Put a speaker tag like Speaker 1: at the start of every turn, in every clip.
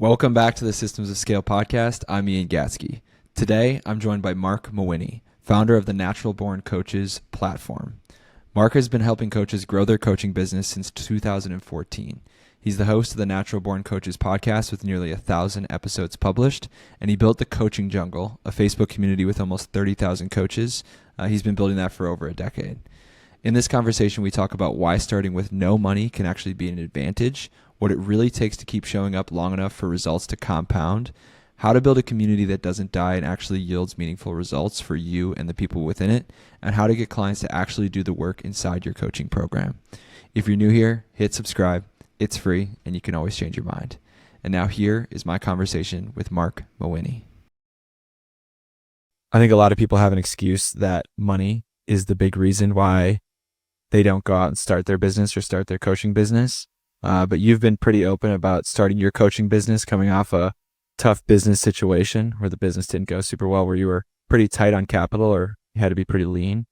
Speaker 1: Welcome back to the Systems of Scale podcast. I'm Ian Gatsky. Today, I'm joined by Marc Mawhinney, founder of the Natural Born Coaches platform. Marc has been helping coaches grow their coaching business since 2014. He's the host of the Natural Born Coaches podcast with nearly 1,000 episodes published, and he built the Coaching Jungle, a Facebook community with almost 30,000 coaches. He's been building that for over a decade. In this conversation, we talk about why starting with no money can actually be an advantage, what it really takes to keep showing up long enough for results to compound, how to build a community that doesn't die and actually yields meaningful results for you and the people within it, and how to get clients to actually do the work inside your coaching program. If you're new here, hit subscribe. It's free, and you can always change your mind. And now here is my conversation with Marc Mawhinney. I think a lot of people have an excuse that money is the big reason why they don't go out and start their business or start their coaching business. But you've been pretty open about starting your coaching business coming off a tough business situation where the business didn't go super well, where you were pretty tight on capital or you had to be pretty lean.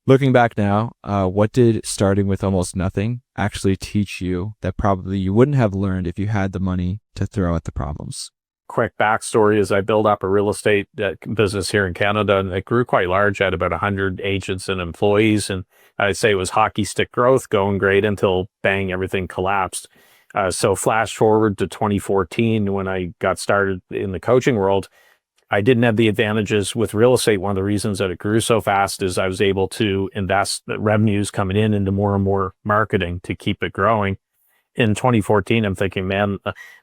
Speaker 1: Looking back now, what did starting with almost nothing actually teach you that probably you wouldn't have learned if you had the money to throw at the problems?
Speaker 2: Quick backstory is I built up a real estate business here in Canada, and it grew quite large. I had about 100 agents and employees, and I'd say it was hockey stick growth, going great until bang, everything collapsed. So flash forward to 2014 when I got started in the coaching world. I didn't have the advantages with real estate. One of the reasons that it grew so fast is I was able to invest the revenues coming in into more and more marketing to keep it growing. In 2014, I'm thinking, man,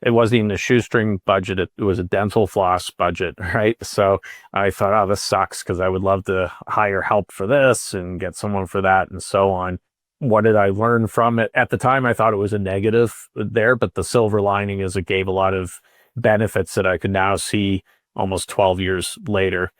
Speaker 2: it wasn't even a shoestring budget. It was a dental floss budget, right? So I thought, oh, this sucks because I would love to hire help for this and get someone for that and so on. What did I learn from it? At the time, I thought it was a negative there, but the silver lining is it gave a lot of benefits that I could now see almost 12 years later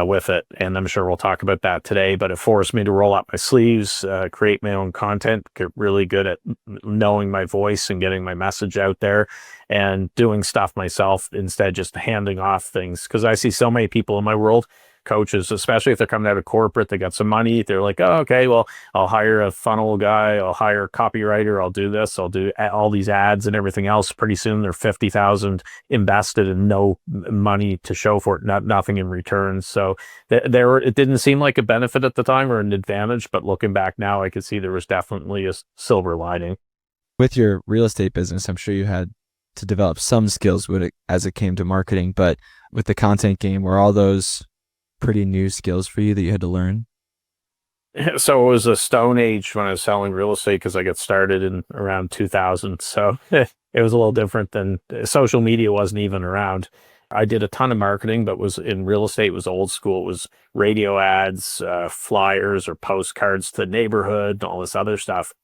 Speaker 2: with it. And I'm sure we'll talk about that today, but it forced me to roll up my sleeves, create my own content, get really good at knowing my voice and getting my message out there and doing stuff myself instead of just handing off things. Because I see so many people in my world, coaches, especially if they're coming out of corporate, they got some money. They're like, oh, okay, well, I'll hire a funnel guy. I'll hire a copywriter. I'll do this. I'll do all these ads and everything else. Pretty soon they're 50,000 invested and no money to show for it, nothing in return. So it didn't seem like a benefit at the time or an advantage, but looking back now, I could see there was definitely a silver lining.
Speaker 1: With your real estate business, I'm sure you had to develop some skills with it as it came to marketing, but with the content game, were all those pretty new skills for you that you had to learn?
Speaker 2: So it was a stone age when I was selling real estate because I got started in around 2000. So it was a little different than social media wasn't even around. I did a ton of marketing, but was in real estate was old school. It was radio ads, flyers or postcards to the neighborhood, and all this other stuff.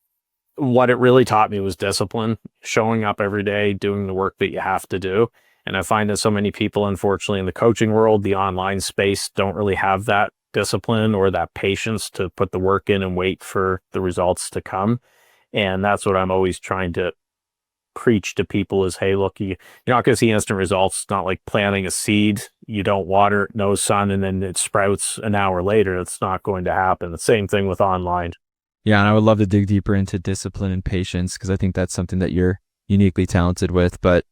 Speaker 2: What it really taught me was discipline, showing up every day, doing the work that you have to do. And I find that so many people, unfortunately, in the coaching world, the online space, don't really have that discipline or that patience to put the work in and wait for the results to come. And that's what I'm always trying to preach to people is, hey, look, you're not going to see instant results. It's not like planting a seed. You don't water it, no sun, and then it sprouts an hour later. It's not going to happen. The same thing with online.
Speaker 1: Yeah, and I would love to dig deeper into discipline and patience because I think that's something that you're uniquely talented with. But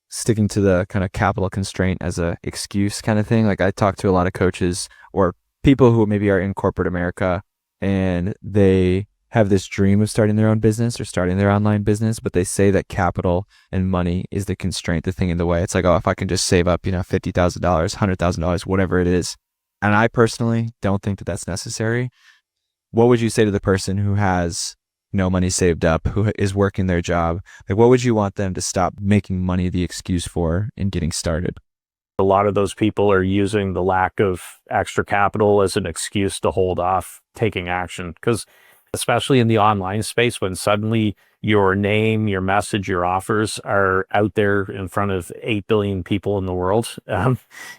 Speaker 1: sticking to the kind of capital constraint as a excuse kind of thing. Like I talk to a lot of coaches or people who maybe are in corporate America and they have this dream of starting their own business or starting their online business, but they say that capital and money is the constraint, the thing in the way. It's like, oh, if I can just save up, $50,000, $100,000, whatever it is. And I personally don't think that that's necessary. What would you say to the person who has no money saved up, who is working their job? Like, what would you want them to stop making money the excuse for in getting started?
Speaker 2: A lot of those people are using the lack of extra capital as an excuse to hold off taking action. Because especially in the online space, when suddenly your name, your message, your offers are out there in front of 8 billion people in the world,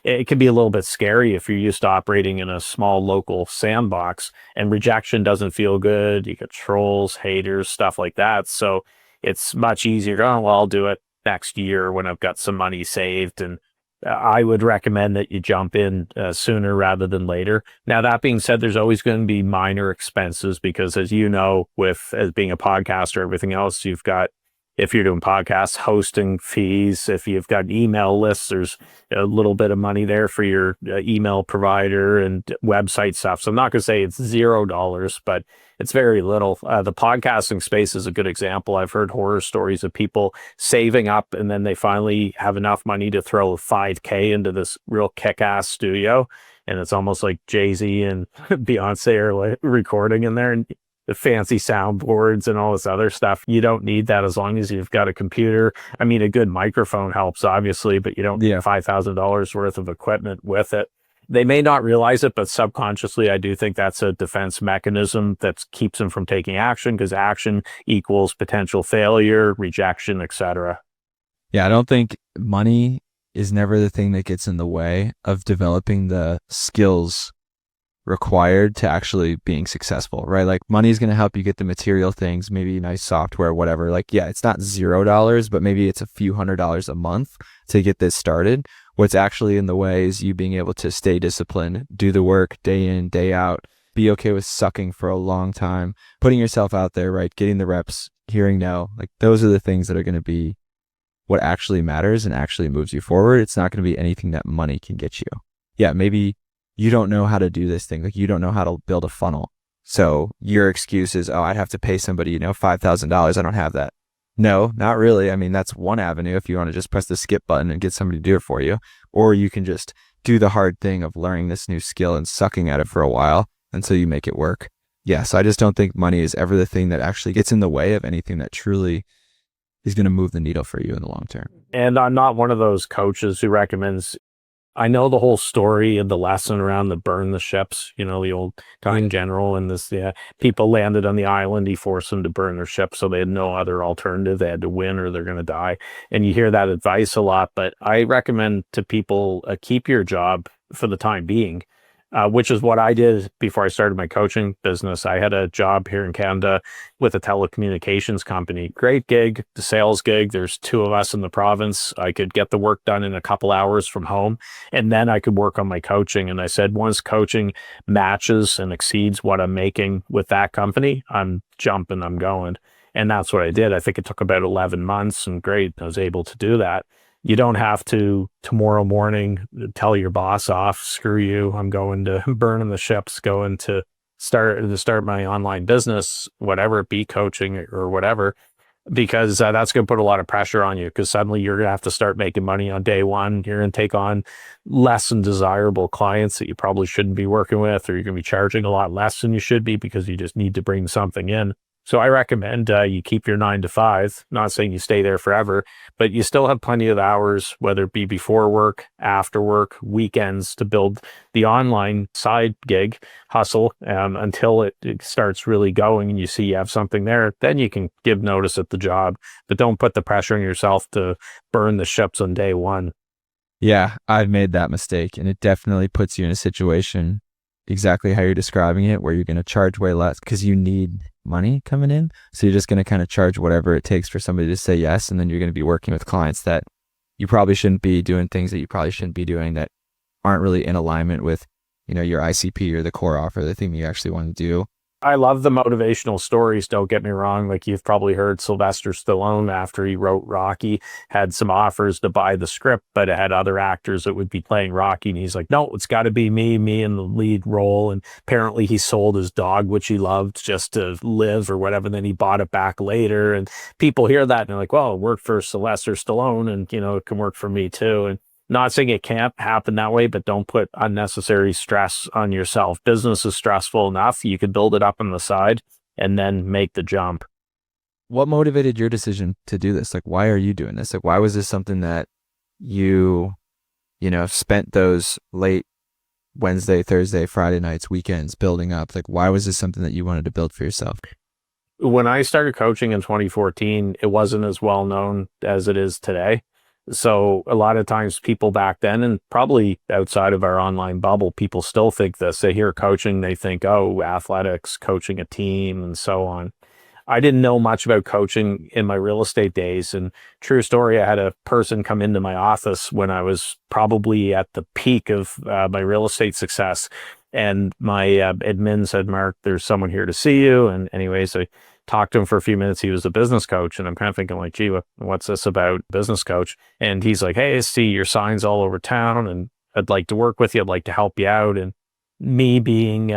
Speaker 2: it can be a little bit scary if you're used to operating in a small local sandbox, and rejection doesn't feel good. You get trolls, haters, stuff like that. So it's much easier to, oh, well, I'll do it next year when I've got some money saved. And I would recommend that you jump in sooner rather than later. Now, that being said, there's always going to be minor expenses because, as you know, with as being a podcaster, everything else, you've got if you're doing podcasts, hosting fees. If you've got email lists, there's a little bit of money there for your email provider and website stuff. So I'm not going to say it's $0, but it's very little. The podcasting space is a good example. I've heard horror stories of people saving up and then they finally have enough money to throw 5K into this real kick-ass studio. And it's almost like Jay-Z and Beyonce are like recording in there, and the fancy soundboards and all this other stuff. You don't need that as long as you've got a computer. I mean, a good microphone helps, obviously, but you don't need $5,000 worth of equipment with it. They may not realize it, but subconsciously, I do think that's a defense mechanism that keeps them from taking action, because action equals potential failure, rejection, etc.
Speaker 1: Yeah, I don't think money is never the thing that gets in the way of developing the skills required to actually being successful, right? Like money is going to help you get the material things, maybe nice software, whatever. Like, yeah, it's not $0, but maybe it's a few $100s a month to get this started. What's actually in the way is you being able to stay disciplined, do the work day in, day out, be okay with sucking for a long time, putting yourself out there, right? Getting the reps, hearing no. Like those are the things that are going to be what actually matters and actually moves you forward. It's not going to be anything that money can get you. Yeah, maybe you don't know how to do this thing. Like you don't know how to build a funnel. So your excuse is, oh, I'd have to pay somebody, $5,000. I don't have that. No, not really. I mean, that's one avenue if you want to just press the skip button and get somebody to do it for you. Or you can just do the hard thing of learning this new skill and sucking at it for a while until you make it work. Yeah, so I just don't think money is ever the thing that actually gets in the way of anything that truly is going to move the needle for you in the long term.
Speaker 2: And I'm not one of those coaches who recommends, I know the whole story and the lesson around the burn the ships, the old kind general, and this, people landed on the island. He forced them to burn their ship. So they had no other alternative. They had to win or they're going to die. And you hear that advice a lot, but I recommend to people, keep your job for the time being. Which is what I did before I started my coaching business. I had a job here in Canada with a telecommunications company. Great gig, the sales gig. There's two of us in the province. I could get the work done in a couple hours from home, and then I could work on my coaching. And I said, once coaching matches and exceeds what I'm making with that company, I'm jumping, I'm going. And that's what I did. I think it took about 11 months, and great, I was able to do that. You don't have to tomorrow morning tell your boss off, screw you, I'm going to burning the ships, going to start my online business, whatever it be, coaching or whatever, because that's going to put a lot of pressure on you, because suddenly you're going to have to start making money on day one. You're going to take on less than desirable clients that you probably shouldn't be working with, or you're going to be charging a lot less than you should be because you just need to bring something in. So I recommend you keep your 9 to 5, not saying you stay there forever, but you still have plenty of hours, whether it be before work, after work, weekends, to build the online side gig hustle until it starts really going and you see you have something there. Then you can give notice at the job, but don't put the pressure on yourself to burn the ships on day one.
Speaker 1: Yeah, I've made that mistake, and it definitely puts you in a situation exactly how you're describing it, where you're going to charge way less because you need money coming in. So you're just going to kind of charge whatever it takes for somebody to say yes. And then you're going to be working with clients that you probably shouldn't be doing, things that you probably shouldn't be doing, that aren't really in alignment with, your ICP or the core offer, the thing you actually want to do.
Speaker 2: I love the motivational stories, don't get me wrong. Like you've probably heard Sylvester Stallone, after he wrote Rocky, had some offers to buy the script, but it had other actors that would be playing Rocky. And he's like, no, it's got to be me in the lead role. And apparently he sold his dog, which he loved, just to live or whatever. And then he bought it back later. And people hear that and they're like, well, it worked for Sylvester Stallone, and, it can work for me too. And not saying it can't happen that way, but don't put unnecessary stress on yourself. Business is stressful enough. You could build it up on the side and then make the jump.
Speaker 1: What motivated your decision to do this? Like, why are you doing this? Like, why was this something that you, spent those late Wednesday, Thursday, Friday nights, weekends building up? Like, why was this something that you wanted to build for yourself?
Speaker 2: When I started coaching in 2014, it wasn't as well known as it is today. So a lot of times people back then, and probably outside of our online bubble, people still think this. They hear coaching, they think, oh, athletics, coaching a team, and so on. I didn't know much about coaching in my real estate days. And true story, I had a person come into my office when I was probably at the peak of my real estate success. And my admin said, Mark, there's someone here to see you. And anyways, I talked to him for a few minutes. He was a business coach, and I'm kind of thinking like, gee, what's this about business coach? And he's like, hey, I see your signs all over town, and I'd like to work with you. I'd like to help you out. And me being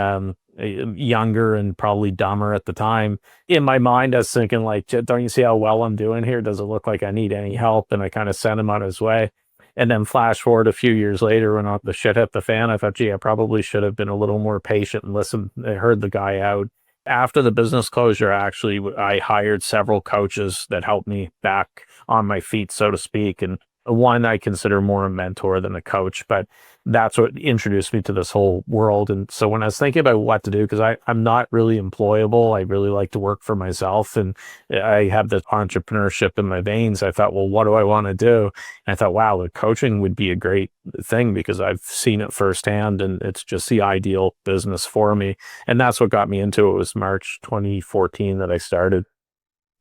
Speaker 2: younger and probably dumber at the time, in my mind, I was thinking like, don't you see how well I'm doing here? Does it look like I need any help? And I kind of sent him on his way. And then flash forward a few years later, when the shit hit the fan, I thought, gee, I probably should have been a little more patient and listened. I heard the guy out. After the business closure, actually, I hired several coaches that helped me back on my feet, so to speak. And one I consider more a mentor than a coach, but that's what introduced me to this whole world. And so when I was thinking about what to do, because I'm not really employable, I really like to work for myself, and I have this entrepreneurship in my veins. I thought, well, what do I want to do? And I thought, wow, the coaching would be a great thing because I've seen it firsthand, and it's just the ideal business for me. And that's what got me into it. It was March 2014 that I started.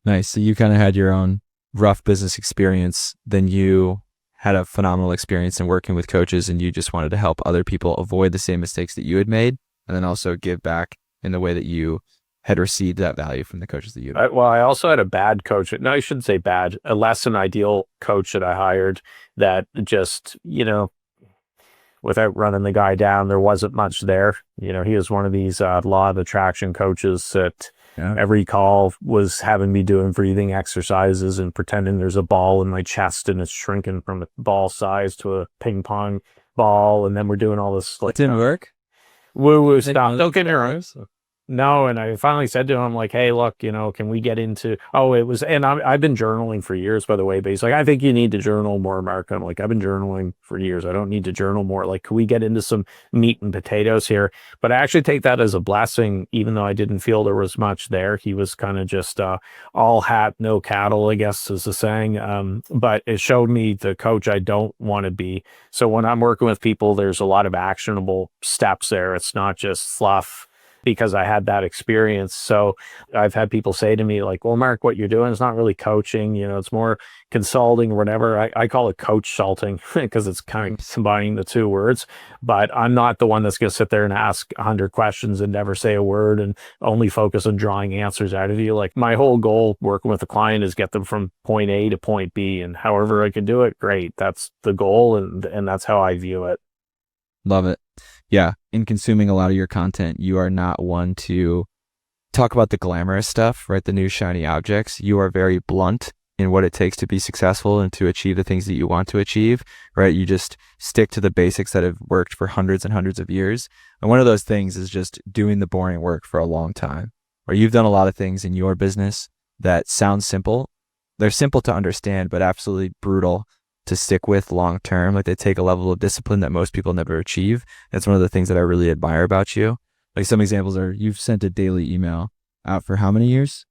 Speaker 1: Nice. So you kind of had your own rough business experience, then you had a phenomenal experience in working with coaches, and you just wanted to help other people avoid the same mistakes that you had made, and then also give back in the way that you had received that value from the coaches that you had.
Speaker 2: Well, I also had a bad coach. No, I shouldn't say bad, a less than ideal coach that I hired that just, without running the guy down, there wasn't much there. He was one of these law of attraction coaches that every call was having me doing breathing exercises and pretending there's a ball in my chest and it's shrinking from a ball size to a ping pong ball. And then we're doing all this.
Speaker 1: It didn't work?
Speaker 2: Woo stuff. Don't get me wrong. No, and I finally said to him, like, hey, look, can we get into, and I've been journaling for years, by the way, but he's like, I think you need to journal more, Mark. I'm like, I've been journaling for years. I don't need to journal more. Like, can we get into some meat and potatoes here? But I actually take that as a blessing, even though I didn't feel there was much there. He was kind of just all hat, no cattle, I guess is the saying. But it showed me the coach I don't want to be. So when I'm working with people, there's a lot of actionable steps there. It's not just fluff, because I had that experience. So I've had people say to me like, well, Mark, what you're doing is not really coaching, it's more consulting or whatever. I call it coach salting because it's kind of combining the two words, but I'm not the one that's going to sit there and ask 100 questions and never say a word and only focus on drawing answers out of you. Like, my whole goal working with a client is get them from point A to point B, and however I can do it, great. That's the goal. And that's how I view it.
Speaker 1: Love it. Yeah. In consuming a lot of your content, you are not one to talk about the glamorous stuff, right? The new shiny objects. You are very blunt in what it takes to be successful and to achieve the things that you want to achieve, right? You just stick to the basics that have worked for hundreds and hundreds of years. And one of those things is just doing the boring work for a long time, or you've done a lot of things in your business that sound simple. They're simple to understand, but absolutely brutal to stick with long term. Like, they take a level of discipline that most people never achieve. That's one of the things that I really admire about you. Like, some examples are, you've sent a daily email out for how many years?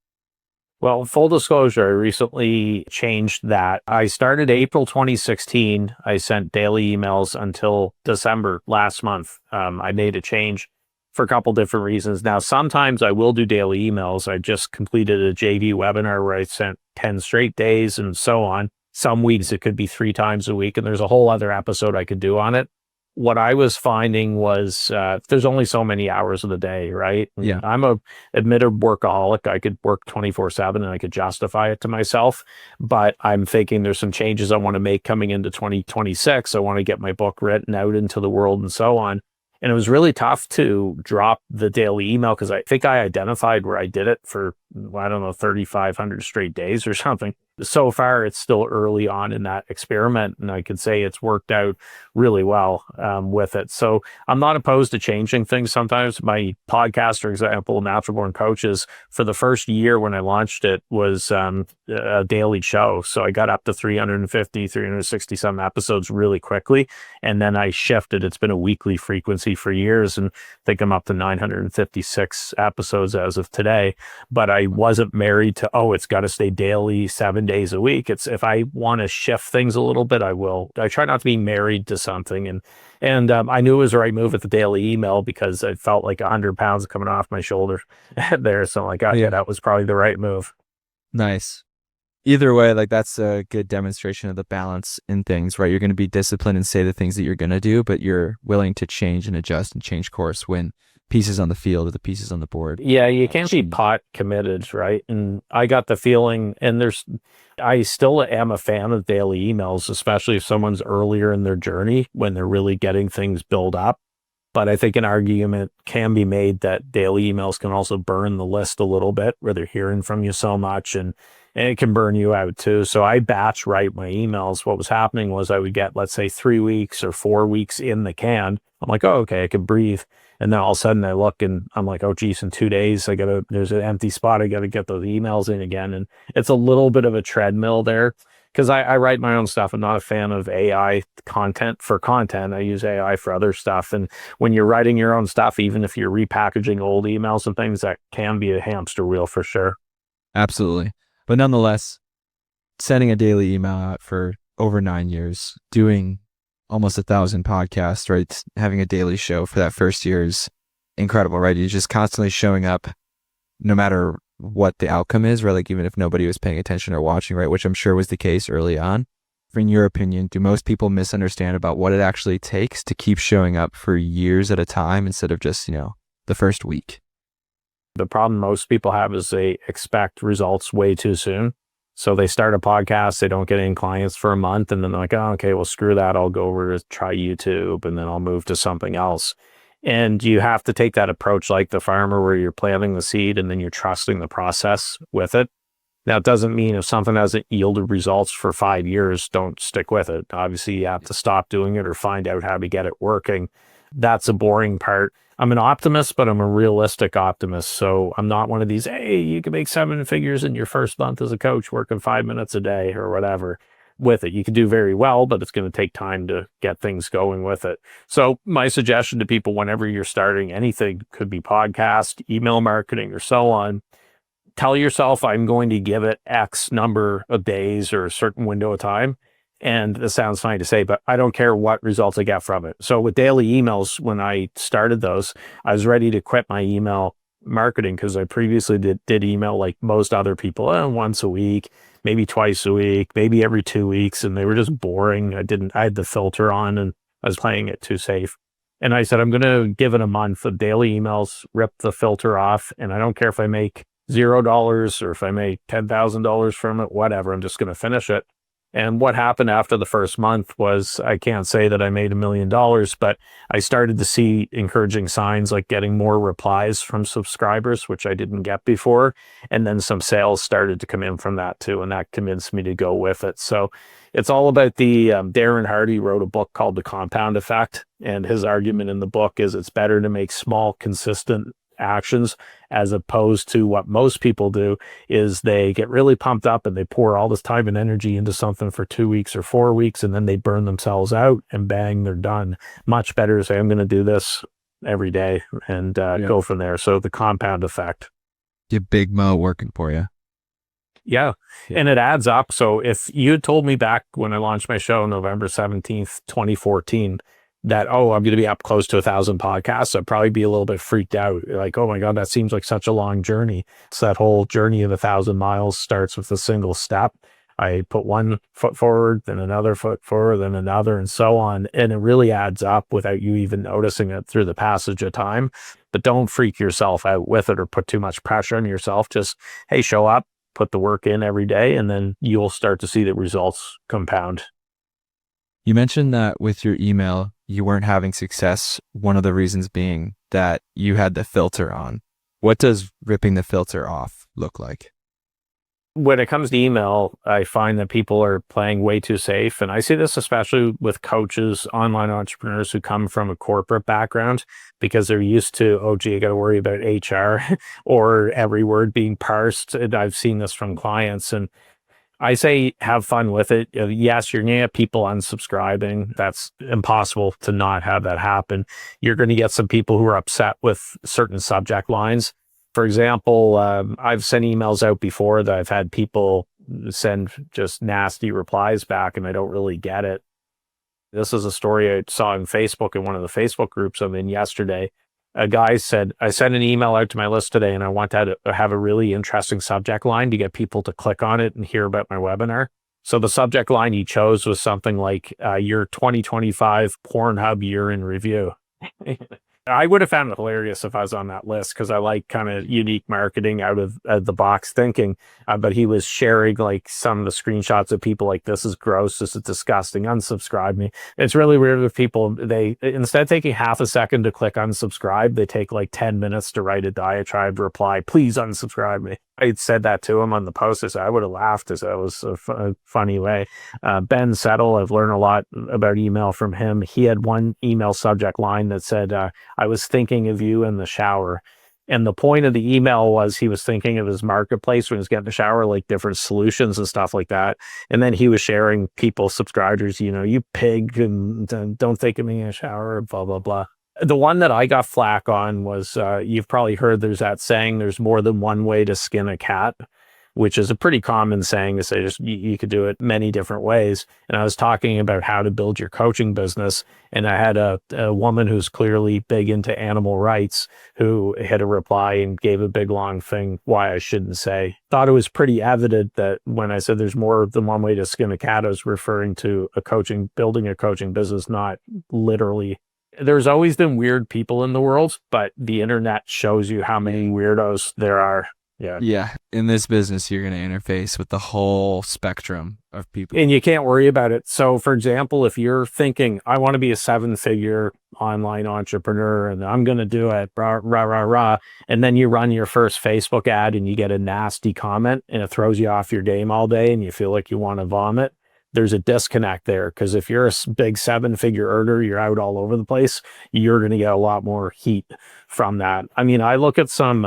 Speaker 2: Well, full disclosure, I recently changed that. I started April 2016. I sent daily emails until December last month. I made a change for a couple different reasons. Now, sometimes I will do daily emails. I just completed a JV webinar where I sent 10 straight days and so on. Some weeks it could be 3 times a week, and there's a whole other episode I could do on it. What I was finding was there's only so many hours of the day, right?
Speaker 1: Yeah.
Speaker 2: I'm a admitted workaholic. I could work 24/7 and I could justify it to myself, but I'm thinking there's some changes I want to make coming into 2026. I want to get my book written out into the world and so on. And it was really tough to drop the daily email because I think I identified where I did it for, 3,500 straight days or something. So far, it's still early on in that experiment, and I could say it's worked out really well with it. So I'm not opposed to changing things sometimes. My podcast, for example, Natural Born Coaches, for the first year when I launched it, was a daily show. So I got up to 350, 360 some episodes really quickly. And then I shifted. It's been a weekly frequency for years, and I think I'm up to 956 episodes as of today. But I wasn't married to, it's got to stay daily 7 days a week. It's, if I want to shift things a little bit, I will. I try not to be married to something. And I knew it was the right move with the daily email because I felt like 100 pounds coming off my shoulder there. So I'm like, yeah, that was probably the right move.
Speaker 1: Nice. Either way, like, that's a good demonstration of the balance in things, right? You're going to be disciplined and say the things that you're going to do, but you're willing to change and adjust and change course when pieces on the field or the pieces on the board.
Speaker 2: Yeah, you can't be pot committed, right? And I got the feeling, and I still am a fan of daily emails, especially if someone's earlier in their journey when they're really getting things built up. But I think an argument can be made that daily emails can also burn the list a little bit, where they're hearing from you so much, and it can burn you out too. So I batch write my emails. What was happening was I would get, let's say, 3 weeks or 4 weeks in the can. I'm like, oh, okay, I can breathe. And then all of a sudden I look and I'm like, oh, geez, in 2 days, there's an empty spot. I got to get those emails in again. And it's a little bit of a treadmill there, because I write my own stuff. I'm not a fan of AI content for content. I use AI for other stuff. And when you're writing your own stuff, even if you're repackaging old emails and things, that can be a hamster wheel for sure.
Speaker 1: Absolutely. But nonetheless, sending a daily email out for over 9 years, doing almost 1,000 podcasts, right? Having a daily show for that first year is incredible, right? You're just constantly showing up no matter what the outcome is, right? Like even if nobody was paying attention or watching, right? Which I'm sure was the case early on. In your opinion, do most people misunderstand about what it actually takes to keep showing up for years at a time instead of just, the first week?
Speaker 2: The problem most people have is they expect results way too soon. So they start a podcast, they don't get any clients for a month, and then they're like, oh, okay, well, screw that. I'll go over to try YouTube, and then I'll move to something else. And you have to take that approach like the farmer, where you're planting the seed and then you're trusting the process with it. Now, it doesn't mean if something hasn't yielded results for 5 years, don't stick with it. Obviously, you have to stop doing it or find out how to get it working. That's a boring part. I'm an optimist, but I'm a realistic optimist. So I'm not one of these, hey, you can make 7 figures in your first month as a coach working 5 minutes a day or whatever with it. You can do very well, but it's going to take time to get things going with it. So my suggestion to people, whenever you're starting anything, could be podcast, email marketing, or so on, tell yourself, I'm going to give it X number of days or a certain window of time. And this sounds funny to say, but I don't care what results I get from it. So with daily emails, when I started those, I was ready to quit my email marketing, because I previously did email like most other people, once a week, maybe twice a week, maybe every 2 weeks. And they were just boring. I had the filter on and I was playing it too safe. And I said, I'm going to give it a month of daily emails, rip the filter off. And I don't care if I make $0 or if I make $10,000 from it, whatever, I'm just going to finish it. And what happened after the first month was, I can't say that I made $1 million, but I started to see encouraging signs, like getting more replies from subscribers, which I didn't get before. And then some sales started to come in from that too. And that convinced me to go with it. So it's all about Darren Hardy wrote a book called The Compound Effect. And his argument in the book is it's better to make small, consistent actions, as opposed to what most people do is they get really pumped up and they pour all this time and energy into something for 2 weeks or 4 weeks, and then they burn themselves out and bang, they're done. Much better to say, I'm going to do this every day and go from there. So the compound effect.
Speaker 1: Get Big Mo working for you.
Speaker 2: Yeah. And it adds up. So if you had told me back when I launched my show, November 17th, 2014, that, oh, I'm going to be up close to 1,000 podcasts, I'd probably be a little bit freaked out. Like, oh my God, that seems like such a long journey. So that whole journey of 1,000 miles starts with a single step. I put one foot forward, then another foot forward, then another, and so on. And it really adds up without you even noticing it through the passage of time. But don't freak yourself out with it or put too much pressure on yourself. Just, hey, show up, put the work in every day, and then you'll start to see the results compound.
Speaker 1: You mentioned that with your email, you weren't having success. One of the reasons being that you had the filter on. What does ripping the filter off look like?
Speaker 2: When it comes to email, I find that people are playing way too safe. And I see this especially with coaches, online entrepreneurs who come from a corporate background, because they're used to, oh, gee, I got to worry about HR or every word being parsed. And I've seen this from clients. And I say, have fun with it. Yes, you're going to get people unsubscribing. That's impossible to not have that happen. You're going to get some people who are upset with certain subject lines. For example, I've sent emails out before that I've had people send just nasty replies back, and I don't really get it. This is a story I saw on Facebook in one of the Facebook groups I'm in yesterday. A guy said, I sent an email out to my list today and I want to have a really interesting subject line to get people to click on it and hear about my webinar. So the subject line he chose was something like, your 2025 Pornhub year in review. I would have found it hilarious if I was on that list because I like kind of unique marketing out of the box thinking. But he was sharing like some of the screenshots of people like, this is gross, this is disgusting, unsubscribe me. It's really weird with people. They, instead of taking half a second to click unsubscribe, they take like 10 minutes to write a diatribe reply, please unsubscribe me. I said that to him on the post. I would have laughed as that was a funny way. Ben Settle, I've learned a lot about email from him. He had one email subject line that said, I was thinking of you in the shower. And the point of the email was he was thinking of his marketplace when he was getting in the shower, like different solutions and stuff like that. And then he was sharing people, subscribers, you pig, and don't think of me in the shower, blah, blah, blah. The one that I got flack on was, you've probably heard there's that saying, there's more than one way to skin a cat, which is a pretty common saying to say just you could do it many different ways. And I was talking about how to build your coaching business. And I had a woman who's clearly big into animal rights who had a reply and gave a big long thing why I shouldn't say. Thought it was pretty evident that when I said there's more than one way to skin a cat, I was referring to building a coaching business, not literally. There's always been weird people in the world, but the internet shows you how many weirdos there are. Yeah.
Speaker 1: Yeah. In this business, you're going to interface with the whole spectrum of people.
Speaker 2: And you can't worry about it. So, for example, if you're thinking, I want to be a 7-figure online entrepreneur and I'm going to do it, rah, rah, rah, rah, and then you run your first Facebook ad and you get a nasty comment and it throws you off your game all day and you feel like you want to vomit, there's a disconnect there. Because if you're a big 7-figure earner, you're out all over the place, you're going to get a lot more heat from that. I mean, I look at some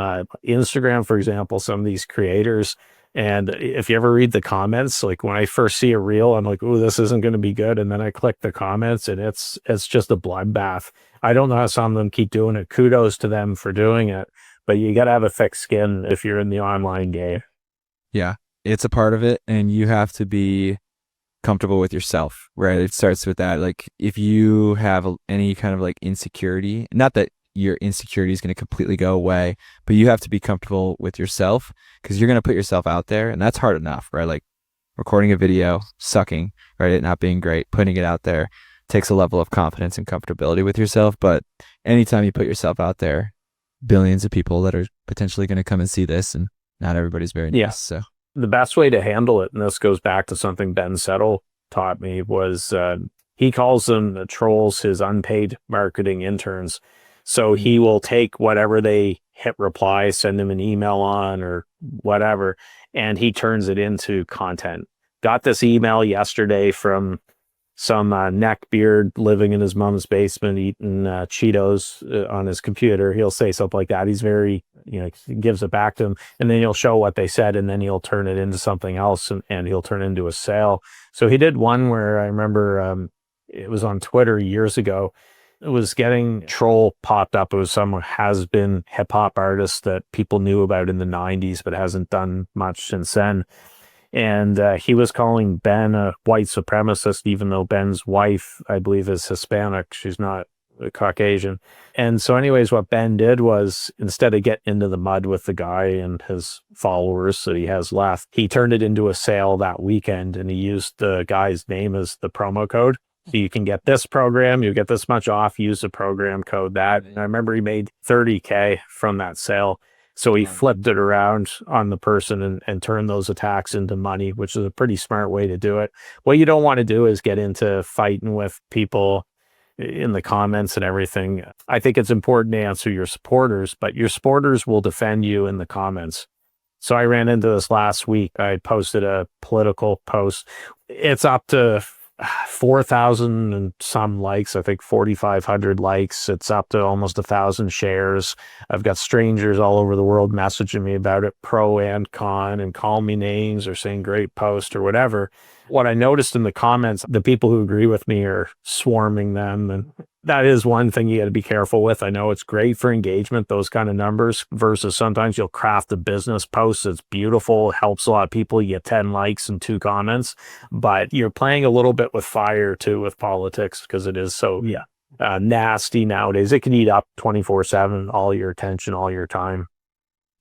Speaker 2: Instagram, for example, some of these creators, and if you ever read the comments, like when I first see a reel, I'm like, oh, this isn't going to be good. And then I click the comments and it's just a bloodbath. I don't know how some of them keep doing it. Kudos to them for doing it, but you got to have a thick skin if you're in the online game.
Speaker 1: Yeah, it's a part of it, and you have to be comfortable with yourself, right? It starts with that. Like if you have any kind of like insecurity, not that your insecurity is going to completely go away, but you have to be comfortable with yourself because you're going to put yourself out there, and that's hard enough, right? Like recording a video, sucking, right? It not being great, putting it out there takes a level of confidence and comfortability with yourself. But anytime you put yourself out there, billions of people that are potentially going to come and see this, and not everybody's very nice. So
Speaker 2: the best way to handle it, and this goes back to something Ben Settle taught me, was he calls them the trolls, his unpaid marketing interns. So he will take whatever they hit reply, send him an email on or whatever, and he turns it into content. Got this email yesterday from some neckbeard living in his mom's basement eating Cheetos on his computer. He'll say something like that. He's very, he gives it back to him, and then he'll show what they said, and then he'll turn it into something else, and he'll turn it into a sale. So he did one where I remember it was on Twitter years ago. It was getting troll popped up. It was some has-been hip-hop artist that people knew about in the 90s, but hasn't done much since then. And he was calling Ben a white supremacist, even though Ben's wife, I believe, is Hispanic. She's not Caucasian. And so anyways, what Ben did was, instead of getting into the mud with the guy and his followers that he has left, he turned it into a sale that weekend, and he used the guy's name as the promo code. So you can get this program, you get this much off, use the program code that. And I remember he made $30K from that sale. So he flipped it around on the person and turned those attacks into money, which is a pretty smart way to do it. What you don't want to do is get into fighting with people in the comments and everything. I think it's important to answer your supporters, but your supporters will defend you in the comments. So I ran into this last week. I posted a political post. It's up to 4,000 and some likes, I think 4,500 likes. It's up to almost 1,000 shares. I've got strangers all over the world messaging me about it, pro and con, and call me names or saying great post or whatever. What I noticed in the comments, the people who agree with me are swarming them. And that is one thing you got to be careful with. I know it's great for engagement, those kind of numbers, versus sometimes you'll craft a business post that's beautiful, helps a lot of people, you get 10 likes and 2 comments, but you're playing a little bit with fire too with politics because it is so nasty nowadays. It can eat up 24/7, all your attention, all your time.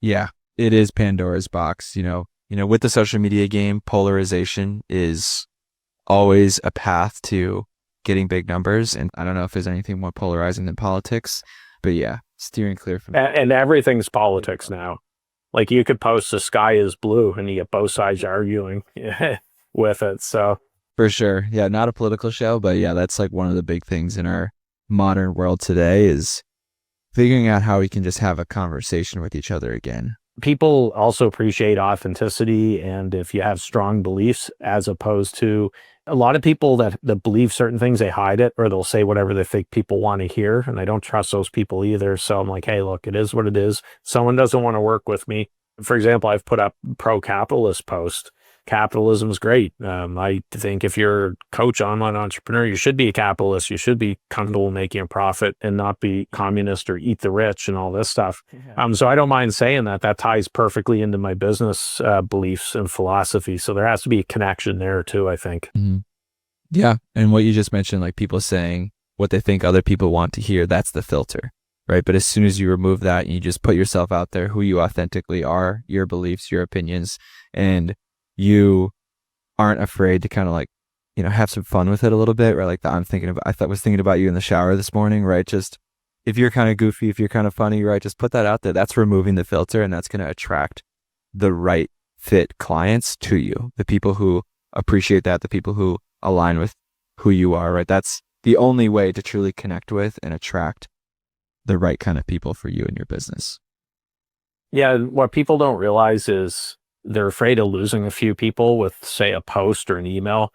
Speaker 1: Yeah, it is Pandora's box. With the social media game, polarization is always a path to getting big numbers. And I don't know if there's anything more polarizing than politics, But yeah, steering clear from
Speaker 2: And everything's politics now. Like you could post the sky is blue and you get both sides arguing with it. So
Speaker 1: for sure. Yeah, not a political show, but yeah, that's like one of the big things in our modern world today is figuring out how we can just have a conversation with each other again.
Speaker 2: people also appreciate authenticity and if you have strong beliefs, as opposed to a lot of people that believe certain things, they hide it or they'll say whatever they think people want to hear. And I don't trust those people either. So I'm like, hey, look, it is what it is. Someone doesn't want to work with me. For example, I've put up pro-capitalist post. Capitalism is great. I think if you're a coach, online entrepreneur, you should be a capitalist. You should be comfortable making a profit and not be communist or eat the rich and all this stuff. So I don't mind saying that. That ties perfectly into my business beliefs and philosophy. So there has to be a connection there too, I think.
Speaker 1: Mm-hmm. Yeah. And what you just mentioned, like people saying what they think other people want to hear, that's the filter, right? But as soon as you remove that and you just put yourself out there, who you authentically are, your beliefs, your opinions, and you aren't afraid to kind of like, have some fun with it a little bit, right? Like I was thinking about you in the shower this morning, right? Just if you're kind of goofy, if you're kind of funny, right? Just put that out there. That's removing the filter and that's going to attract the right fit clients to you. The people who appreciate that, the people who align with who you are, right? That's the only way to truly connect with and attract the right kind of people for you and your business.
Speaker 2: Yeah. What people don't realize is they're afraid of losing a few people with, say, a post or an email.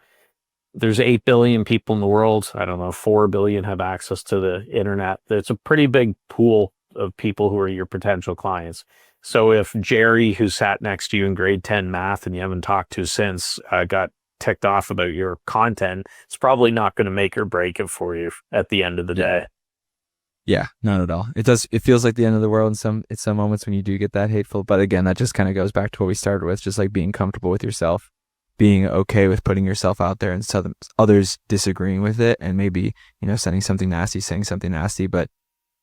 Speaker 2: There's 8 billion people in the world. I don't know, 4 billion have access to the internet. It's a pretty big pool of people who are your potential clients. So if Jerry, who sat next to you in grade 10 math and you haven't talked to since, got ticked off about your content, it's probably not going to make or break it for you at the end of the day.
Speaker 1: Yeah, not at all. It feels like the end of the world in some moments when you do get that hateful. But again, that just kind of goes back to what we started with, just like being comfortable with yourself, being okay with putting yourself out there and others disagreeing with it and maybe, saying something nasty, but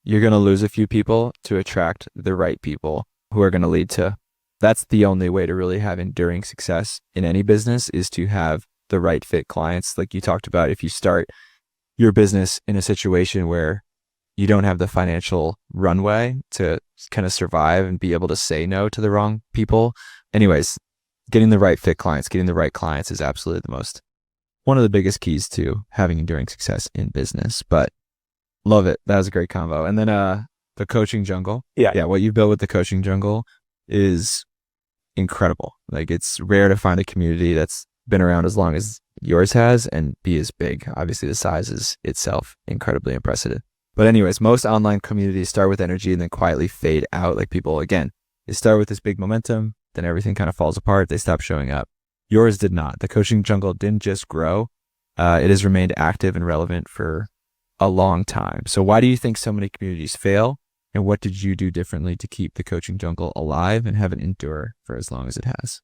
Speaker 1: you're going to lose a few people to attract the right people who are going to lead to, that's the only way to really have enduring success in any business is to have the right fit clients. Like you talked about, if you start your business in a situation where you don't have the financial runway to kind of survive and be able to say no to the wrong people. Anyways, getting the right fit clients, getting the right clients is absolutely one of the biggest keys to having enduring success in business. But love it. That was a great convo. And then the coaching jungle. Yeah. What you built with the coaching jungle is incredible. Like it's rare to find a community that's been around as long as yours has and be as big. Obviously the size is itself incredibly impressive. But anyways, most online communities start with energy and then quietly fade out. Like people, again, they start with this big momentum, then everything kind of falls apart. They stop showing up. Yours did not. The coaching jungle didn't just grow. It has remained active and relevant for a long time. So why do you think so many communities fail? And what did you do differently to keep the coaching jungle alive and have it endure for as long as it has?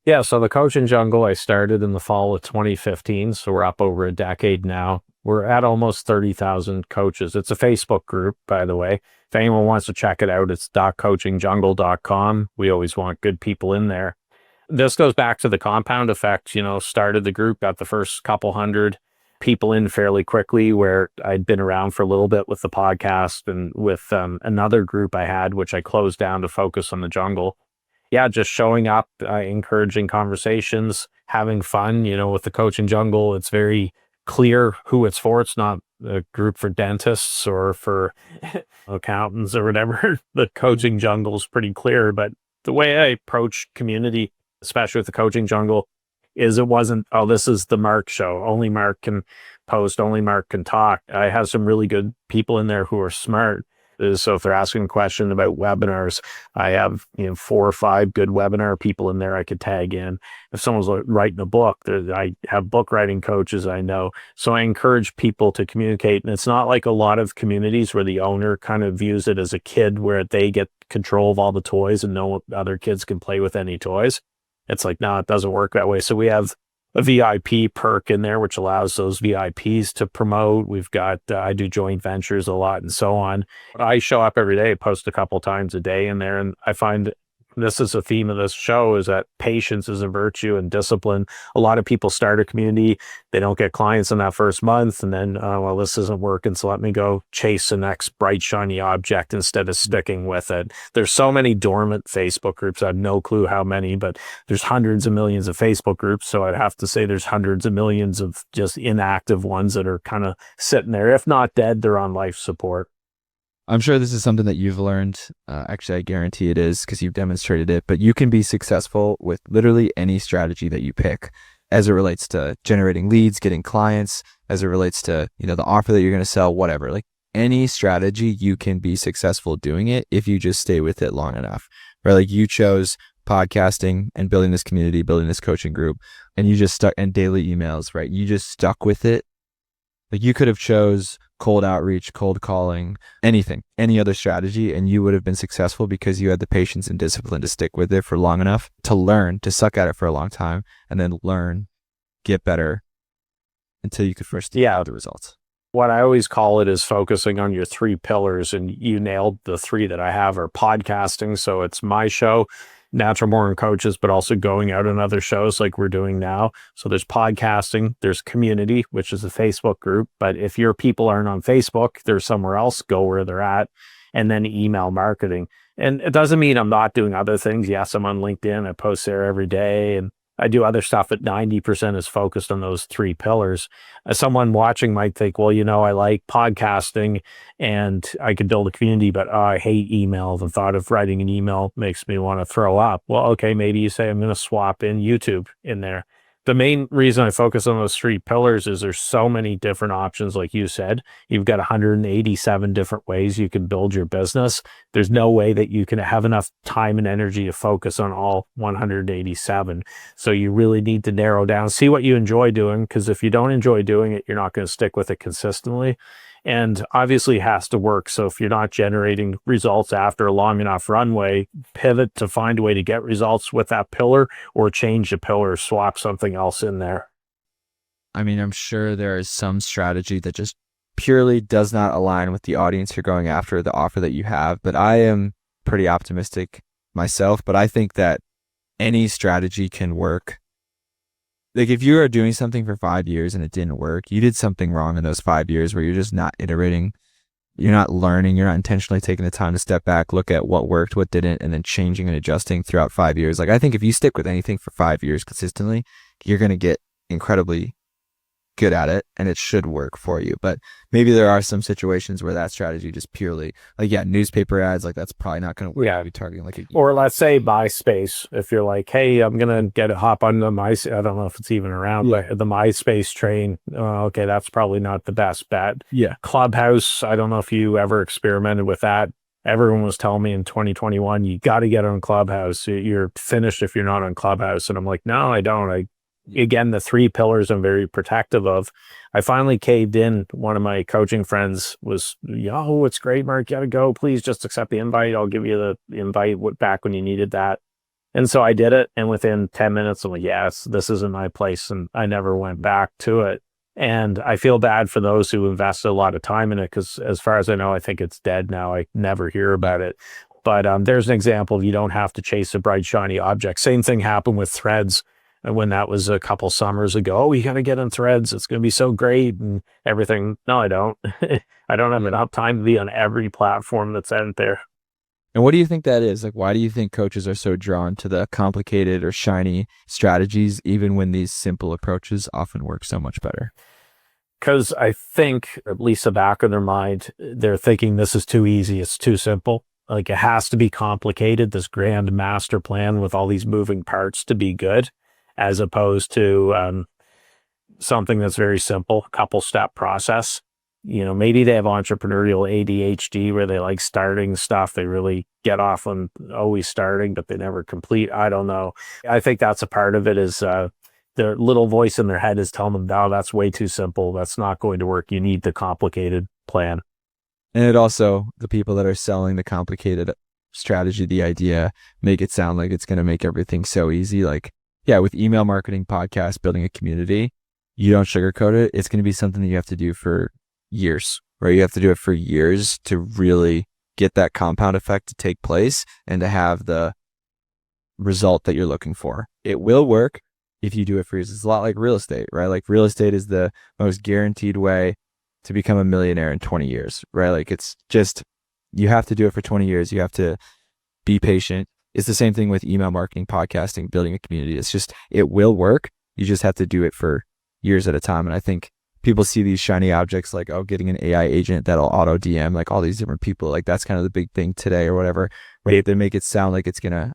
Speaker 2: Yeah, so the coaching jungle, I started in the fall of 2015. So we're up over a decade now. We're at almost 30,000 coaches. It's a Facebook group, by the way. If anyone wants to check it out, it's .coachingjungle.com. We always want good people in there. This goes back to the compound effect, started the group, got the first couple hundred people in fairly quickly, where I'd been around for a little bit with the podcast and with another group I had, which I closed down to focus on the jungle. Yeah, just showing up, encouraging conversations, having fun, with the coaching jungle. It's very clear who it's for. It's not a group for dentists or for accountants or whatever. The coaching jungle is pretty clear, but the way I approach community, especially with the coaching jungle, is it wasn't, oh, this is the Marc show. Only Marc can post, only Marc can talk. I have some really good people in there who are smart. So if they're asking a question about webinars, I have 4 or 5 good webinar people in there I could tag in. If someone's writing a book, I have book writing coaches I know. So I encourage people to communicate. And it's not like a lot of communities where the owner kind of views it as a kid where they get control of all the toys and no other kids can play with any toys. It's like, no, it doesn't work that way. So we have a VIP perk in there, which allows those VIPs to promote. We've got, I do joint ventures a lot and so on. I show up every day, post a couple times a day in there. And I find this is a theme of this show, is that patience is a virtue and discipline. A lot of people start a community, they don't get clients in that first month, and then, well, this isn't working, so let me go chase the next bright, shiny object instead of sticking with it. There's so many dormant Facebook groups. I have no clue how many, but there's hundreds of millions of Facebook groups. So I'd have to say there's hundreds of millions of just inactive ones that are kind of sitting there. If not dead, they're on life support.
Speaker 1: I'm sure this is something that you've learned. Actually, I guarantee it is because you've demonstrated it, but you can be successful with literally any strategy that you pick as it relates to generating leads, getting clients, as it relates to, the offer that you're going to sell, whatever. Like any strategy, you can be successful doing it if you just stay with it long enough, right? Like you chose podcasting and building this community, building this coaching group, and you just stuck, and daily emails, right? You just stuck with it. Like you could have chose cold outreach, cold calling, anything, any other strategy, and you would have been successful because you had the patience and discipline to stick with it for long enough to learn, to suck at it for a long time, and then learn, get better until you could first see the results.
Speaker 2: What I always call it is focusing on your 3 pillars, and you nailed the 3 that I have are podcasting. So it's my show, Natural Born Coaches, but also going out on other shows like we're doing now. So there's podcasting, there's community, which is a Facebook group. But if your people aren't on Facebook, they're somewhere else, go where they're at. And then email marketing. And it doesn't mean I'm not doing other things. Yes, I'm on LinkedIn. I post there every day and I do other stuff, but 90% is focused on those 3 pillars. Someone watching might think, well, I like podcasting and I could build a community, but I hate email. The thought of writing an email makes me want to throw up. Well, okay, maybe you say I'm going to swap in YouTube in there. The main reason I focus on those 3 pillars is there's so many different options. Like you said, you've got 187 different ways you can build your business. There's no way that you can have enough time and energy to focus on all 187. So you really need to narrow down, see what you enjoy doing, because if you don't enjoy doing it, you're not going to stick with it consistently. And obviously it has to work. So if you're not generating results after a long enough runway, pivot to find a way to get results with that pillar, or change the pillar, swap something else in there.
Speaker 1: I mean, I'm sure there is some strategy that just purely does not align with the audience you're going after, the offer that you have. But I am pretty optimistic myself, but I think that any strategy can work. Like if you are doing something for 5 years and it didn't work, you did something wrong in those 5 years where you're just not iterating, you're not learning, you're not intentionally taking the time to step back, look at what worked, what didn't, and then changing and adjusting throughout 5 years. Like I think if you stick with anything for 5 years consistently, you're going to get incredibly good at it and it should work for you. But maybe there are some situations where that strategy just purely, like, newspaper ads, like that's probably not going to be targeting like
Speaker 2: or let's say MySpace. If you're like, hey, I'm going to hop on the MySpace, I don't know if it's even around, but the MySpace train, okay, that's probably not the best bet.
Speaker 1: Yeah.
Speaker 2: Clubhouse, I don't know if you ever experimented with that. Everyone was telling me in 2021, you got to get on Clubhouse. You're finished if you're not on Clubhouse. And I'm like, no, I don't. Again, the 3 pillars I'm very protective of. I finally caved in. One of my coaching friends was, it's great, Mark, you gotta go. Please just accept the invite. I'll give you the invite back when you needed that. And so I did it. And within 10 minutes, I'm like, yes, this isn't my place. And I never went back to it. And I feel bad for those who invested a lot of time in it, because as far as I know, I think it's dead now. I never hear about it. But there's an example. You don't have to chase a bright, shiny object. Same thing happened with Threads. And when that was a couple summers ago, you got to get on Threads. It's going to be so great and everything. No, I don't. I don't have enough time to be on every platform that's out there.
Speaker 1: And what do you think that is? Like, why do you think coaches are so drawn to the complicated or shiny strategies, even when these simple approaches often work so much better?
Speaker 2: Because I think, at least the back of their mind, they're thinking this is too easy. It's too simple. Like it has to be complicated, this grand master plan with all these moving parts to be good, as opposed to something that's very simple, couple step process. Maybe they have entrepreneurial ADHD where they like starting stuff. They really get off on always starting, but they never complete. I don't know. I think that's a part of it is their little voice in their head is telling them, no, that's way too simple. That's not going to work. You need the complicated plan.
Speaker 1: And it also, the people that are selling the complicated strategy, the idea, make it sound like it's going to make everything so easy. Like, with email marketing, podcast, building a community, you don't sugarcoat it. It's going to be something that you have to do for years, right? You have to do it for years to really get that compound effect to take place and to have the result that you're looking for. It will work if you do it for years. It's a lot like real estate, right? Like real estate is the most guaranteed way to become a millionaire in 20 years, right? Like it's just, you have to do it for 20 years. You have to be patient. It's the same thing with email marketing, podcasting, building a community. It's just, it will work. You just have to do it for years at a time. And I think people see these shiny objects like, oh, getting an AI agent that'll auto DM, like all these different people. Like that's kind of the big thing today or whatever. Right? They make it sound like it's going to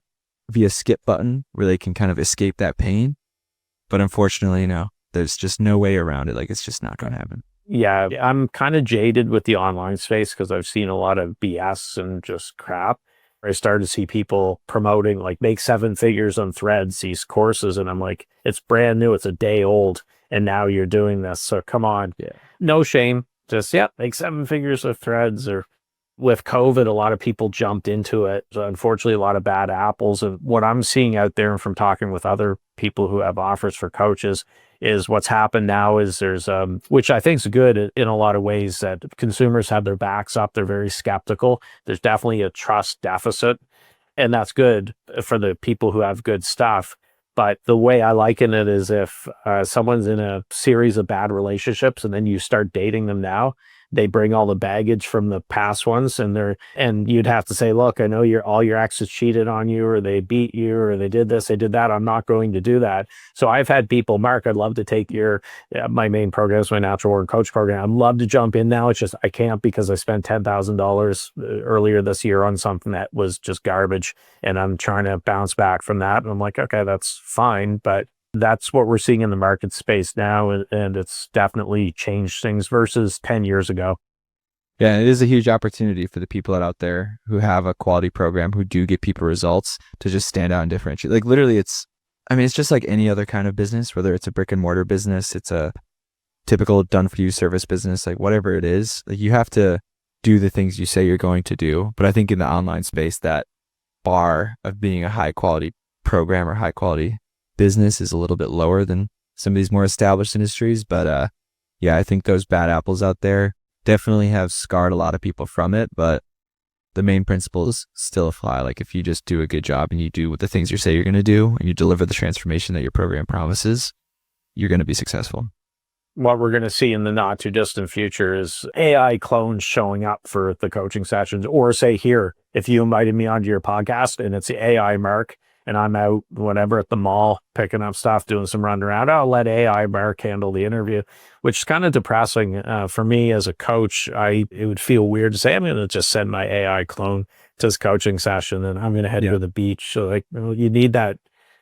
Speaker 1: be a skip button where they can kind of escape that pain. But unfortunately, there's just no way around it. Like it's just not going to happen.
Speaker 2: Yeah, I'm kind of jaded with the online space because I've seen a lot of BS and just crap. I started to see people promoting like make 7 figures on Threads, these courses, and I'm like, it's brand new, it's a day old, and now you're doing this. So come on, no shame, just make 7 figures of Threads. Or with COVID, a lot of people jumped into it. So unfortunately, a lot of bad apples. And what I'm seeing out there, and from talking with other people who have offers for coaches, is what's happened now is there's which I think is good in a lot of ways, that consumers have their backs up. They're very skeptical. There's definitely a trust deficit, and that's good for the people who have good stuff. But the way I liken it is if someone's in a series of bad relationships and then you start dating them now, they bring all the baggage from the past ones, and you'd have to say, look, I know all your exes cheated on you, or they beat you, or they did this, they did that. I'm not going to do that. So I've had people, Mark, I'd love to take my main program is my natural born coach program. I'd love to jump in now. It's just, I can't because I spent $10,000 earlier this year on something that was just garbage. And I'm trying to bounce back from that. And I'm like, okay, that's fine. But that's what we're seeing in the market space now, and it's definitely changed things versus 10 years ago.
Speaker 1: Yeah, it is a huge opportunity for the people out there who have a quality program, who do get people results, to just stand out and differentiate. Like literally it's just like any other kind of business, whether it's a brick and mortar business, it's a typical done for you service business, like whatever it is, like you have to do the things you say you're going to do. But I think in the online space, that bar of being a high quality program or high quality business is a little bit lower than some of these more established industries. But I think those bad apples out there definitely have scarred a lot of people from it. But the main principles still apply. Like if you just do a good job and you do the things you say you're going to do, and you deliver the transformation that your program promises, you're going to be successful.
Speaker 2: What we're going to see in the not too distant future is AI clones showing up for the coaching sessions, or say, here, if you invited me onto your podcast and it's the AI Mark, and I'm out, whatever, at the mall, picking up stuff, doing some run around, I'll let AI Mark handle the interview, which is kind of depressing. For me as a coach, it would feel weird to say, I'm going to just send my AI clone to this coaching session and I'm going to head to the beach. So you need that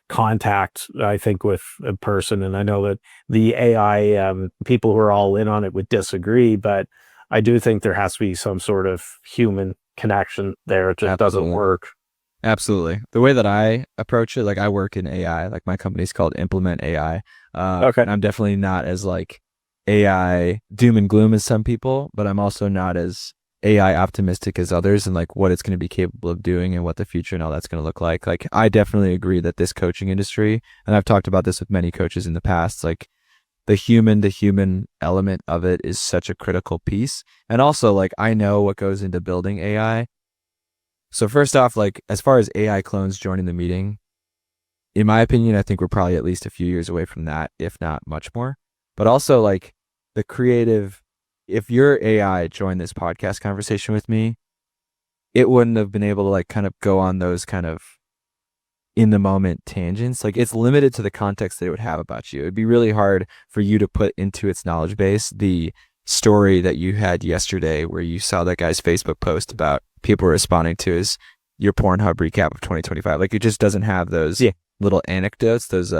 Speaker 2: contact, I think, with a person. And I know that the AI people who are all in on it would disagree, but I do think there has to be some sort of human connection there. It just doesn't work.
Speaker 1: Absolutely. The way that I approach it, like I work in AI, like my company's called Implement AI. Okay. And I'm definitely not as like AI doom and gloom as some people, but I'm also not as AI optimistic as others, and like what it's going to be capable of doing and what the future and all that's going to look like. Like I definitely agree that this coaching industry, and I've talked about this with many coaches in the past, like the human element of it is such a critical piece. And also like I know what goes into building AI. So first off, like as far as AI clones joining the meeting, in my opinion, I think we're probably at least a few years away from that, if not much more. But also like the creative, if your AI joined this podcast conversation with me, it wouldn't have been able to like kind of go on those kind of in the moment tangents. Like it's limited to the context that it would have about you. It'd be really hard for you to put into its knowledge base the story that you had yesterday where you saw that guy's Facebook post about people responding to his your Pornhub recap of 2025. Like it just doesn't have those little anecdotes, those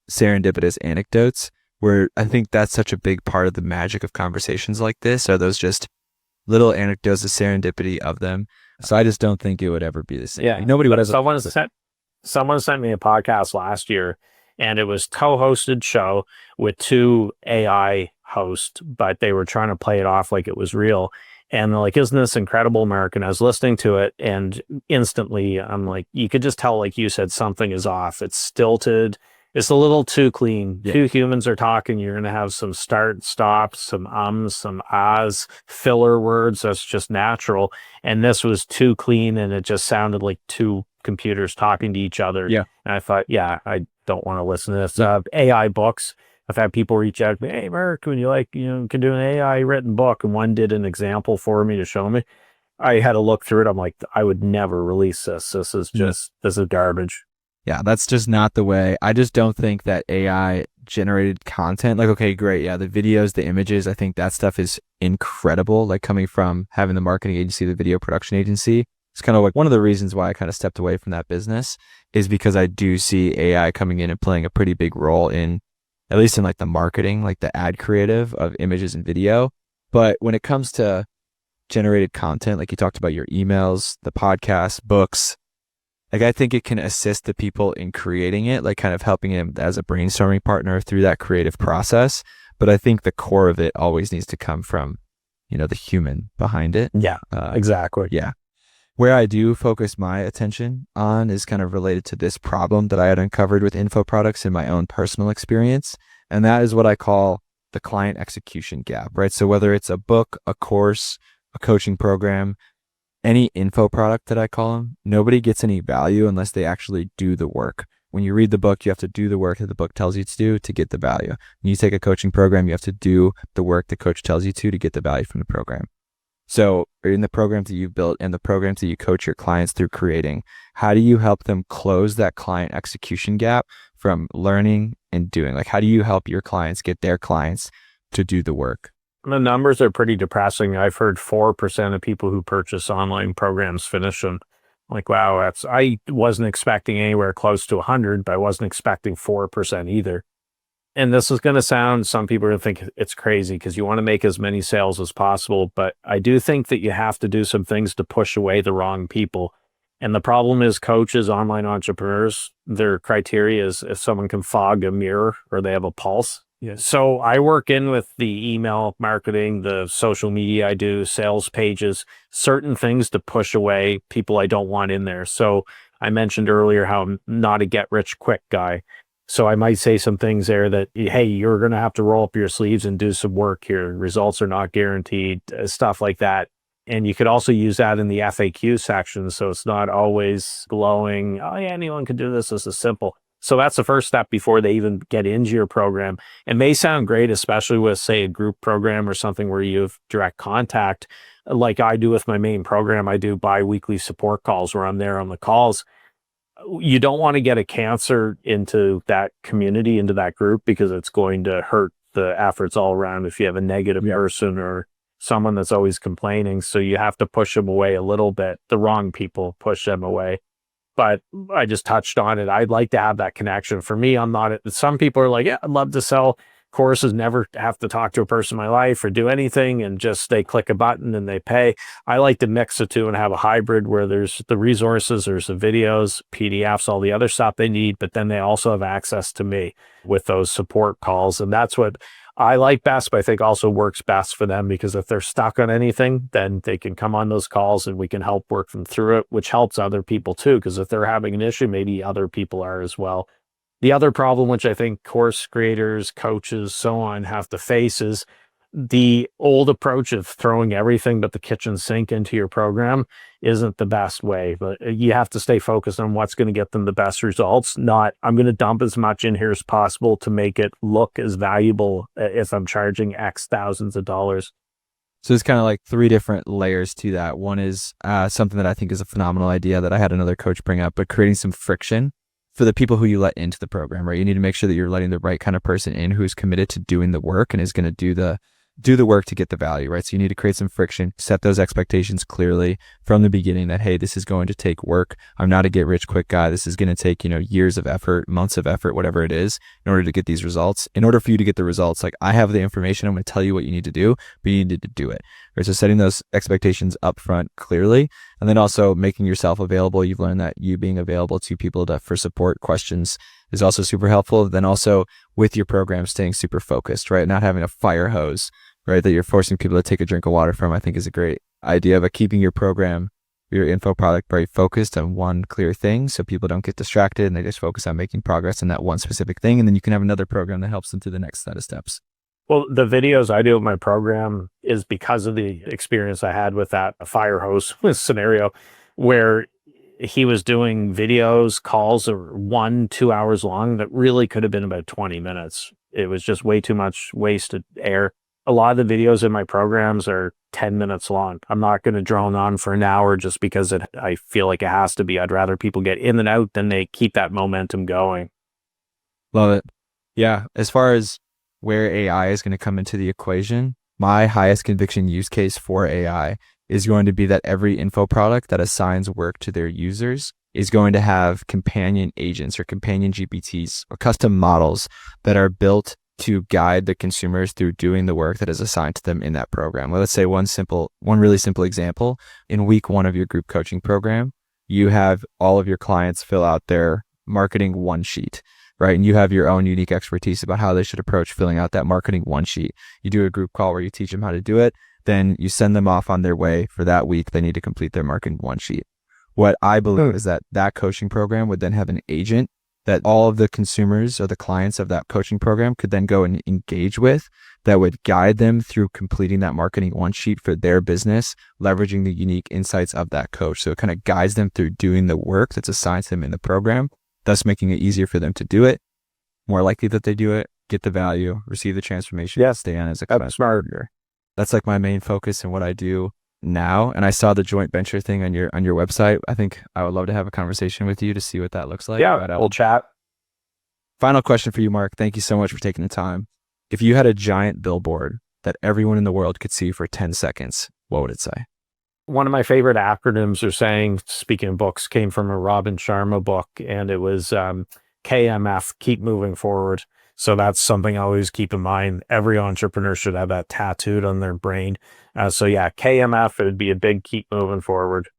Speaker 1: serendipitous anecdotes, where I think that's such a big part of the magic of conversations like this, are those just little anecdotes, the serendipity of them. So I just don't think it would ever be the same.
Speaker 2: Yeah.
Speaker 1: Nobody would.
Speaker 2: Someone sent me a podcast last year, and it was co-hosted show with 2 AI hosts, but they were trying to play it off like it was real. And they're like, isn't this incredible, Mark? And I was listening to it, and instantly I'm like, you could just tell, like you said, something is off. It's stilted. It's a little too clean.
Speaker 1: Yeah.
Speaker 2: Two humans are talking. You're going to have some start, stops, some ums, some ahs, filler words. That's just natural. And this was too clean, and it just sounded like two computers talking to each other.
Speaker 1: Yeah.
Speaker 2: And I thought, yeah, I don't want to listen to this. AI books. I've had people reach out to me, hey, Mark, when you can do an AI written book. And one did an example for me to show me. I had to look through it. I'm like, I would never release this. This is garbage.
Speaker 1: Yeah, that's just not the way. I just don't think that AI generated content, like, okay, great. Yeah, the videos, the images, I think that stuff is incredible. Like coming from having the marketing agency, the video production agency, it's kind of like one of the reasons why I kind of stepped away from that business is because I do see AI coming in and playing a pretty big role in, at least in like the marketing, like the ad creative of images and video. But when it comes to generated content, like you talked about your emails, the podcasts, books, like I think it can assist the people in creating it, like kind of helping them as a brainstorming partner through that creative process. But I think the core of it always needs to come from, the human behind it.
Speaker 2: Yeah, exactly.
Speaker 1: Yeah. Where I do focus my attention on is kind of related to this problem that I had uncovered with info products in my own personal experience. And that is what I call the client execution gap, right? So whether it's a book, a course, a coaching program, any info product that I call them, nobody gets any value unless they actually do the work. When you read the book, you have to do the work that the book tells you to do to get the value. When you take a coaching program, you have to do the work the coach tells you to get the value from the program. So in the programs that you've built and the programs that you coach your clients through creating, how do you help them close that client execution gap from learning and doing? Like, how do you help your clients get their clients to do the work?
Speaker 2: The numbers are pretty depressing. I've heard 4% of people who purchase online programs finish them. Like, wow, I wasn't expecting anywhere close to 100, but I wasn't expecting 4% either. And this is going to sound, some people are going to think it's crazy because you want to make as many sales as possible. But I do think that you have to do some things to push away the wrong people. And the problem is coaches, online entrepreneurs, their criteria is if someone can fog a mirror or they have a pulse. Yeah. So I work in with the email marketing, the social media I do, sales pages, certain things to push away people I don't want in there. So I mentioned earlier how I'm not a get rich quick guy. So I might say some things there that, hey, you're going to have to roll up your sleeves and do some work here. Results are not guaranteed, stuff like that. And you could also use that in the FAQ section. So it's not always glowing, oh yeah, anyone can do this. This is simple. So that's the first step before they even get into your program. It may sound great, especially with, say, a group program or something where you have direct contact. Like I do with my main program, I do bi-weekly support calls where I'm there on the calls. You don't want to get a cancer into that community, into that group, because it's going to hurt the efforts all around if you have a negative person or someone that's always complaining. So you have to push them away a little bit. The wrong people, push them away. But I just touched on it. I'd like to have that connection. For me, I'm not, some people are like, yeah, I'd love to sell courses, never have to talk to a person in my life or do anything, and just they click a button and they pay. I like to mix the two and have a hybrid where there's the resources, there's the videos, PDFs, all the other stuff they need, but then they also have access to me with those support calls. And that's what I like best, but I think also works best for them, because if they're stuck on anything, then they can come on those calls and we can help work them through it, which helps other people too, because if they're having an issue, maybe other people are as well. The other problem, which I think course creators, coaches, so on have to face, is the old approach of throwing everything but the kitchen sink into your program isn't the best way. But you have to stay focused on what's going to get them the best results, not I'm going to dump as much in here as possible to make it look as valuable if I'm charging X thousands of dollars.
Speaker 1: So there's kind of like three different layers to that. One is something that I think is a phenomenal idea that I had another coach bring up, but creating some friction for the people who you let into the program, right? You need to make sure that you're letting the right kind of person in who's committed to doing the work and is going to do the work to get the value, right? So you need to create some friction, set those expectations clearly from the beginning that, hey, this is going to take work. I'm not a get rich quick guy. This is going to take, years of effort, months of effort, whatever it is, in order to get these results. In order for you to get the results, like I have the information, I'm going to tell you what you need to do, but you need to do it. Right? So setting those expectations up front clearly, and then also making yourself available. You've learned that you being available to people for support questions is also super helpful. Then also with your program, staying super focused, right? Not having a fire hose, right, that you're forcing people to take a drink of water from, I think is a great idea. But keeping your program
Speaker 3: your info product very focused on one clear thing so people don't get distracted and they just focus on making progress in that one specific thing. And then you can have another program that helps them through the next set of steps.
Speaker 2: Well, the videos I do with my program is because of the experience I had with that fire hose scenario where he was doing videos, calls that were 1-2 hours long that really could have been about 20 minutes. It was just way too much wasted air. A lot of the videos in my programs are 10 minutes long. I'm not going to drone on for an hour just because I feel like it has to be. I'd rather people get in and out than they keep that momentum going.
Speaker 3: Love it. Yeah. As far as where AI is going to come into the equation, my highest conviction use case for AI is going to be that every info product that assigns work to their users is going to have companion agents or companion GPTs or custom models that are built to guide the consumers through doing the work that is assigned to them in that program. Let's say one really simple example. In week 1 of your group coaching program, you have all of your clients fill out their marketing one sheet, right? And you have your own unique expertise about how they should approach filling out that marketing one sheet. You do a group call where you teach them how to do it. Then you send them off on their way for that week. They need to complete their marketing one sheet. What I believe is that coaching program would then have an agent that all of the consumers or the clients of that coaching program could then go and engage with that would guide them through completing that marketing one sheet for their business, leveraging the unique insights of that coach. So it kind of guides them through doing the work that's assigned to them in the program, thus making it easier for them to do it, more likely that they do it, get the value, receive the transformation, stay on as a smarter. That's like my main focus and what I do now. And I saw the joint venture thing on your website. I think I would love to have a conversation with you to see what that looks like.
Speaker 2: Yeah, we'll chat.
Speaker 3: Final question for you, Mark. Thank you so much for taking the time. If you had a giant billboard that everyone in the world could see for 10 seconds, what would it say?
Speaker 2: One of my favorite acronyms or saying, speaking of books, came from a Robin Sharma book, and it was KMF, keep moving forward. So that's something I always keep in mind. Every entrepreneur should have that tattooed on their brain. So yeah, KMF, it would be a big keep moving forward.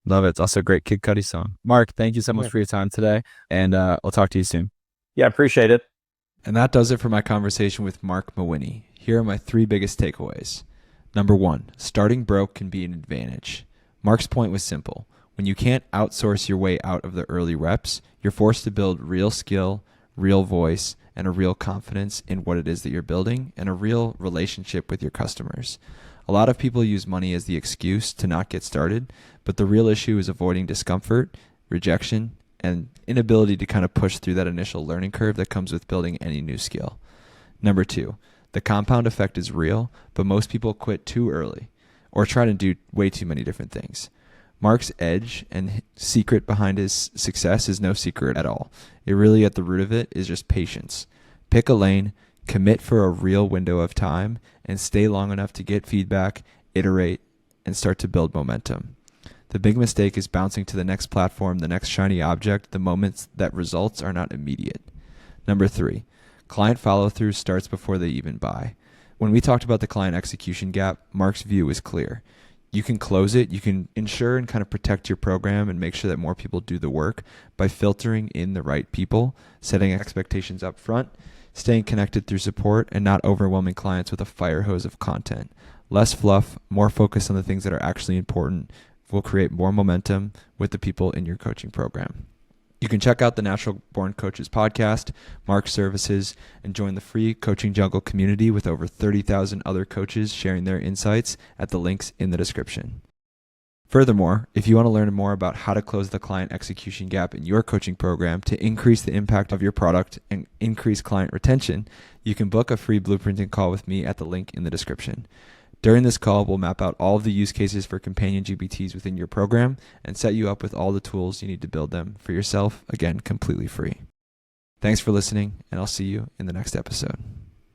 Speaker 3: Love it. It's also a great Kid Cudi song. Mark, thank you so much for your time today, and I'll talk to you soon.
Speaker 2: Yeah, appreciate it.
Speaker 1: And that does it for my conversation with Marc Mawhinney. Here are my 3 biggest takeaways. Number 1, starting broke can be an advantage. Mark's point was simple. When you can't outsource your way out of the early reps, you're forced to build real skill, real voice, and a real confidence in what it is that you're building, and a real relationship with your customers. A lot of people use money as the excuse to not get started, but the real issue is avoiding discomfort, rejection, and inability to kind of push through that initial learning curve that comes with building any new skill. Number 2, the compound effect is real, but most people quit too early or try to do way too many different things. Mark's edge and secret behind his success is no secret at all. It really, at the root of it, is just patience. Pick a lane, commit for a real window of time, and stay long enough to get feedback, iterate, and start to build momentum. The big mistake is bouncing to the next platform, the next shiny object, the moments that results are not immediate. Number 3, client follow-through starts before they even buy. When we talked about the client execution gap, Mark's view was clear. You can close it, you can ensure and kind of protect your program and make sure that more people do the work by filtering in the right people, setting expectations up front, staying connected through support, and not overwhelming clients with a fire hose of content. Less fluff, more focus on the things that are actually important will create more momentum with the people in your coaching program. You can check out the Natural Born Coaches podcast, Mark's services, and join the free Coaching Jungle community with over 30,000 other coaches sharing their insights at the links in the description. Furthermore, if you want to learn more about how to close the client execution gap in your coaching program to increase the impact of your product and increase client retention, you can book a free blueprinting call with me at the link in the description. During this call, we'll map out all of the use cases for companion GPTs within your program and set you up with all the tools you need to build them for yourself, again, completely free. Thanks for listening, and I'll see you in the next episode.